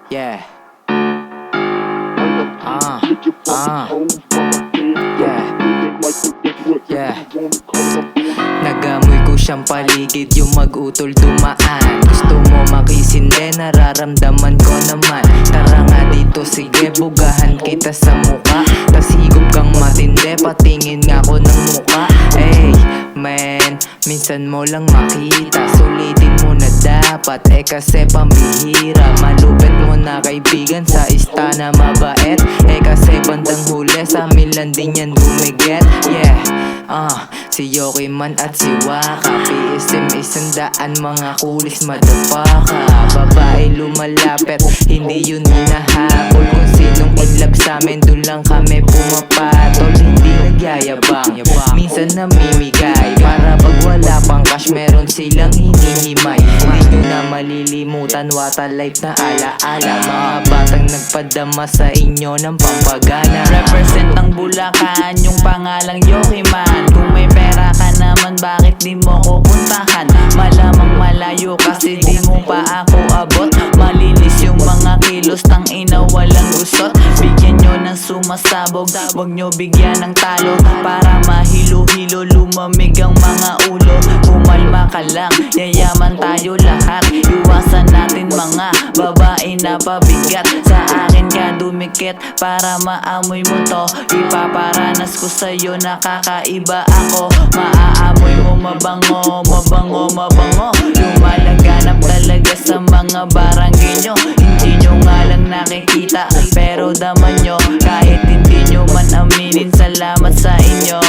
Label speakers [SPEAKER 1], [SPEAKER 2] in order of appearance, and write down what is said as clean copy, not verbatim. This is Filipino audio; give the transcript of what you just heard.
[SPEAKER 1] Yeah. Yeah. Yeah. Nagamoy ko siyang paligid, yung mag-utol dumaan. Gusto mo makisinde, nararamdaman ko naman. Tara nga dito, sige, bugahan kita sa muka. Tas higop kang matindi, patingin nga ko ng muka. Ey, man, minsan mo lang makita. Sulitin mo na dapat, kasi pambihira. Malupit mo na kaibigan, sa istana mabait. Kasi bandang huli, sa amin lang din yan bumiget. Yeah. Si Yoki man at si Waka, PSM 100, mga kulis madapaka. Babae lumalapit, hindi yun hinahabol. Kung sinong in love sa'min, dun lang kami pumapatol. Hindi nagyayabang, minsan namimigay. Para pag wala pang cash, meron silang hinihimay. Hindi nyo na malilimutan, Wata life na alaala. Mga batang nagpadama sa inyo ng pampagana.
[SPEAKER 2] Represent ang Bulacan, yung pangalang Yoki man. Kung may pera ka naman, bakit di mo ko puntahan? Malamang malayo kasi di mo pa ako abot. Malinis yung mga kilos, tang ina walang gusot. Bigyan nyo ng sumasabog, wag nyo bigyan ng talo. Para mahilo-hilo, lumamig ang mga ulo. Kumalma ka lang, yayaman tayo lahat. Iwasan natin mga babae na pabigat. Sa akin ka dumikit, para maamoy mo to. Ipaparanas ko sa'yo, nakakaiba ako. Maaamoy mo mabango, mabango, mabango. Lumalaganap talaga sa mga barangay nyo. Hindi nyo nga lang nakikita, pero daman nyo. Kahit hindi nyo man aminin, salamat sa inyo.